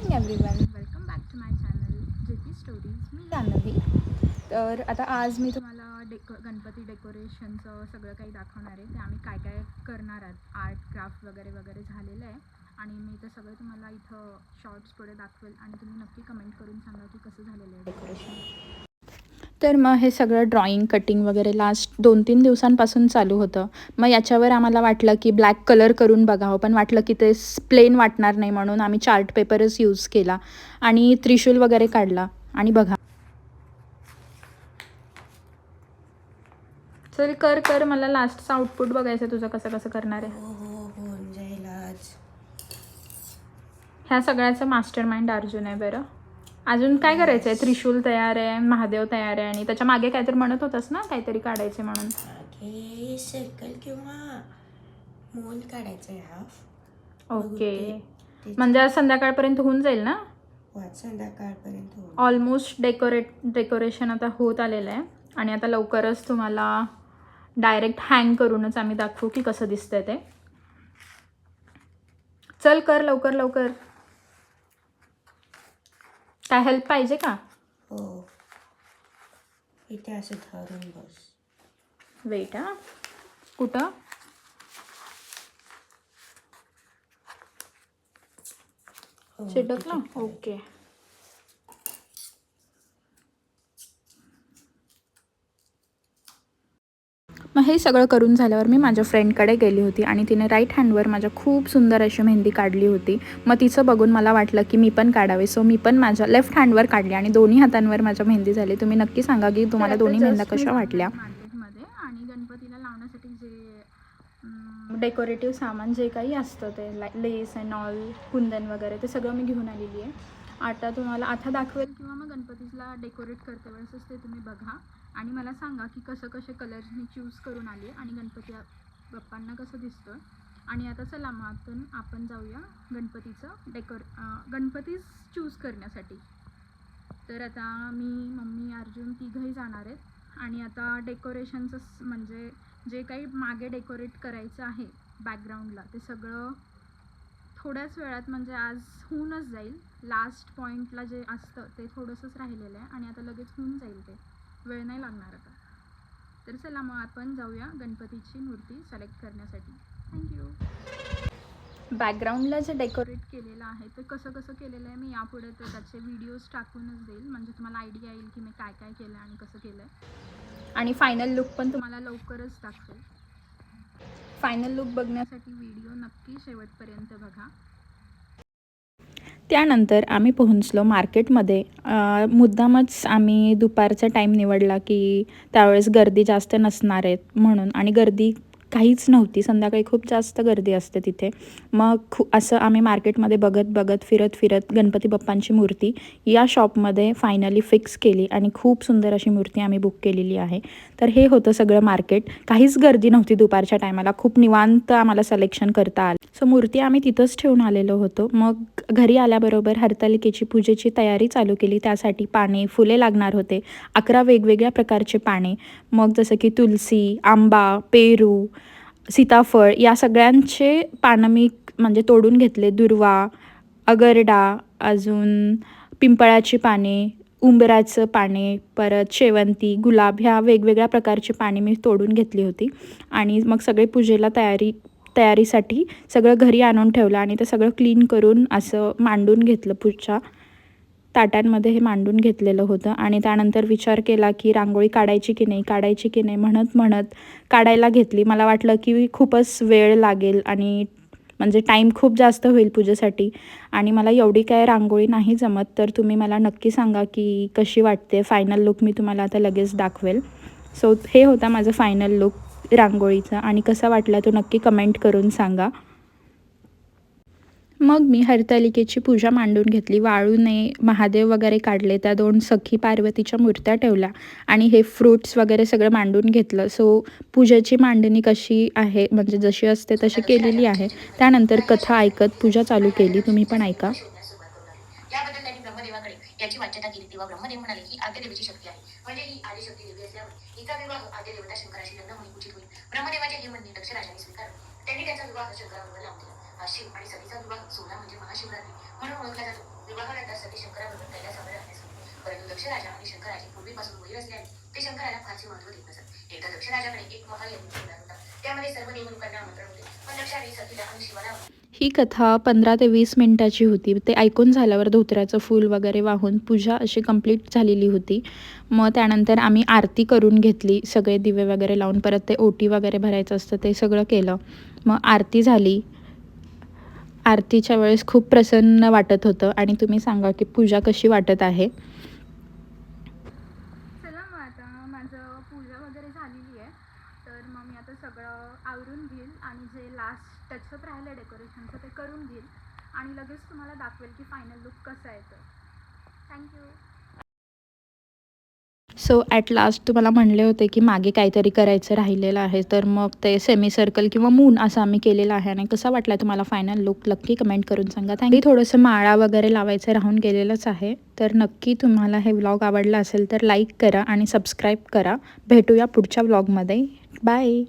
Morning everyone, welcome back to my channel J P stories. मी जान्हवी. तर आता आज मी तुम्हाला गणपती डेकोरेशनचं सगळं काही दाखवणार आहे. ते आम्ही काय काय करणार आहोत. आर्ट क्राफ्ट वगैरे वगैरे झालेलं आहे आणि मी ते सगळं तुम्हाला इथं शॉर्ट्स पुढे दाखवेल आणि तुम्ही नक्की कमेंट करून सांगा की कसं झालेलं आहे डेकोरेशन. तर मग हे सगळं ड्रॉइंग कटिंग वगैरे लास्ट 2-3 दिवसांपासून चालू होतं. मग याच्यावर आम्हाला वाटलं की ब्लॅक कलर करून बघावं, पण वाटलं की ते प्लेन वाटणार नाही म्हणून आम्ही चार्ट पेपरच यूज केला आणि त्रिशूल वगैरे काढला. आणि बघा, चल कर कर, मला लास्टचा आउटपुट बघायचं तुझं कसं कसं करणार आहे. होऊन जाईल आज. ह्या सगळ्याचं मास्टर माइंड अर्जुन आहे. बरं, अजून काय करायचं आहे? त्रिशूल तयार आहे, महादेव तयार आहे आणि त्याच्या मागे काहीतरी म्हणत होतास ना, काहीतरी काढायचे म्हणून. मागे सर्कल किंवा मून काढायचं आहे हाफ. ओके, म्हणजे आज संध्याकाळपर्यंत होऊन जाईल ना? संध्याकाळपर्यंत ऑलमोस्ट डेकोरेशन आता होत आलेलं आहे आणि आता लवकरच तुम्हाला डायरेक्ट हँग करूनच आम्ही दाखवू की कसं दिसतंय ते. चल कर लवकर लवकर. काय हेल्प पाहिजे का? हो, इथे असं धरून बस. वेट हा, कुठं? चिटकला? ओके. मग हे सगळं करून झाल्यावर मी माझ्या फ्रेंडकडे गेली होती आणि तिने राईट हँडवर माझ्या खूप सुंदर अशी मेहंदी काढली होती. मग तिचं बघून मला वाटलं की मी पण काढावे, सो मी पण माझ्या लेफ्ट हँडवर काढली आणि दोन्ही हातांवर माझ्या मेहंदी झाली. तुम्ही नक्की सांगा की तुम्हाला दोन्ही मेहंद्या कशा वाटल्या. मार्केटमध्ये आणि गणपतीला लावण्यासाठी जे डेकोरेटिव्ह सामान जे काही असतं ते लेस अँड ऑल, कुंदन वगैरे ते सगळं मी घेऊन आलेली आहे. आता तुम्हाला आता दाखवेल किंवा मग गणपतीला डेकोरेट करते वेळेसच ते तुम्ही बघा आणि मला सांगा की कसे कलर्स मी चूज करून आले आणि गणपती बाप्पांना कसं दिसतं. आणि आता चला मग आपण जाऊया गणपतीचं गणपतीच चूज करण्यासाठी. तर आता मी, मम्मी, अर्जुन तिघंही जाणार आहेत आणि आता डेकोरेशनचं म्हणजे जे काही मागे डेकोरेट करायचं आहे बॅकग्राऊंडला ते सगळं थोड्याच वेळात, म्हणजे आज होऊनच जाईल. लास्ट पॉईंटला जे असतं ते थोडंसंच राहिलेलं आहे आणि आता लगेच होऊन जाईल, ते वेळ नाही लागणार आता. तर चला मग आपण जाऊया गणपतीची मूर्ती सिलेक्ट करण्यासाठी. थँक्यू. बॅकग्राऊंडला जे डेकोरेट केलेलं आहे ते कसं केलेलं आहे मी यापुढे ते त्याचे व्हिडिओज टाकूनच देईल, म्हणजे तुम्हाला आयडिया येईल की मी काय काय केलं आणि कसं केलं आहे. आणि फायनल लुक पण तुम्हाला लवकरच दाखवेल. फायनल लुक बघण्यासाठी व्हिडिओ नक्की शेवटपर्यंत बघा. त्यानंतर आम्ही पोहोचलो मार्केटमध्ये. मुद्दामच आम्ही दुपारचा टाईम निवडला की त्यावेळेस गर्दी जास्त नसणार आहेत म्हणून, आणि गर्दी काहीच नव्हती. संध्याकाळी खूप जास्त गर्दी असते तिथे. मग असं आम्ही मार्केटमध्ये बघत फिरत गणपती बाप्पांची मूर्ती या शॉपमध्ये फायनली फिक्स केली आणि खूप सुंदर अशी मूर्ती आम्ही बुक केलेली आहे. तर हे होतं सगळं मार्केट. काहीच गर्दी नव्हती दुपारच्या टायमाला. खूप निवांत आम्हाला सिलेक्शन करता आलं. सो मूर्ती आम्ही तिथंच ठेवून आलेलो होतो. मग घरी आल्याबरोबर हरतालिकेची पूजेची तयारी चालू केली. त्यासाठी पाने, फुले लागणार होते. 11 वेगवेगळ्या प्रकारचे पाने, मग जसं की तुलसी, आंबा, पेरू, सीताफळ या सगळ्यांचे पानं मी म्हणजे तोडून घेतले. दुर्वा, अगरडा, अजून पिंपळाची पाने, उंबराचं पाने, परत शेवंती, गुलाब ह्या वेगवेगळ्या प्रकारची पाने मी तोडून घेतली होती. आणि मग सगळे पूजेला तयारीसाठी सगळं घरी आणून ठेवलं आणि ते सगळं क्लीन करून असं मांडून घेतलं. पूजा ताटांमध्ये हे मांडून घेतलेलं होतं आणि त्यानंतर विचार केला की रांगोळी काढायची की नाही म्हणत काढायला घेतली. मला वाटलं की खूपच वेळ लागेल आणि म्हणजे टाईम खूप जास्त होईल पूजेसाठी आणि मला एवढी काय रांगोळी नाही जमत. तर तुम्ही मला नक्की सांगा की कशी वाटते. फायनल लुक मी तुम्हाला आता लगेच दाखवेल. सो हे होता माझं फायनल लुक रांगोळीचा आणि कसा वाटला तो नक्की कमेंट करून सांगा. मग मी हरतालिकेची पूजा मांडून घेतली. वाळूने महादेव वगैरे काढले. त्या 2 सखी पार्वतीच्या मूर्त्या ठेवल्या आणि हे फ्रूट्स वगैरे सगळं मांडून घेतलं. सो पूजेची मांडणी कशी आहे म्हणजे जशी असते तशी केलेली आहे. त्यानंतर कथा ऐकत पूजा चालू केली. तुम्ही पण ऐका. याबद्दल त्यांनी ब्रह्मदेवाकडे याची वाच्यता केली तेव्हा ब्रह्मदेव म्हणाले ही आद्यदेवीची शक्ती आहे, म्हणजे ही आदिशक्ती देवी असल्यामुळे हिचा विवाह आद्यदेवता शंकराशी लग्न होणे उचित होईल. ब्रह्मदेवाचे हे म्हणणे दक्षराजाने स्वीकारले. त्यांनी त्यांचा विवाह शंकराबरोबर लावून दिला. शिव आणि सतीचा विवाह 16 म्हणजे महाशिवरात्री म्हणून ओळखला जातो. सती शंकराबरोबर कैलासावर राहण्यास हवे. परंतु दक्ष राजा आणि शंकराचे पूर्वीपासून वैर असल्याने ते शंकराला फारसे महत्त्व देत नसत. एकदा दक्ष राजाकडे एक महाल यज्ञ होणार होता. त्यामध्ये सर्व देवलोकांना आमंत्रण होते, पण दक्षाने सतीला आणि शिवाला ही कथा 15 ते 20 मिनिटाची होती. ते ऐकून झाल्यावर धोत्र्याचं फूल वगैरे वाहून पूजा अशी कंप्लीट झालेली होती. मग त्यानंतर आम्ही आरती करून घेतली. सगळे दिवे वगैरे लावून परत ते ओटी वगैरे भरायचं असतं ते सगळं केलं. मग आरती झाली. आरतीच्या वेळेस खूप प्रसन्न वाटत होतं. आणि तुम्ही सांगा की पूजा कशी वाटत आहे. चला मग आता माझं पूजा वगैरे झालेली आहे, तर मग मी आता सगळं आवरून घेईल आणि जे लास्ट टचअप राहिलं डेकोरेशनचं ते करून घेईल आणि लगेच तुम्हाला दाखवेल की फायनल लुक कसा येतो. थँक्यू. सो ॲट लास्ट तुम्हाला म्हणले होते की मागे काहीतरी करायचं राहिलेलं आहे, तर मग ते सेमी सर्कल किंवा मून असं आम्ही केलेलं आहे. आणि कसा वाटला तुम्हाला फायनल लुक नक्की कमेंट करून सांगा. थँक्यू. थोडंसं माळा वगैरे लावायचं राहून गेलेलंच आहे. तर नक्की तुम्हाला हे व्लॉग आवडला असेल तर लाईक करा आणि सबस्क्राईब करा. भेटूया पुढच्या व्लॉगमध्ये. बाय.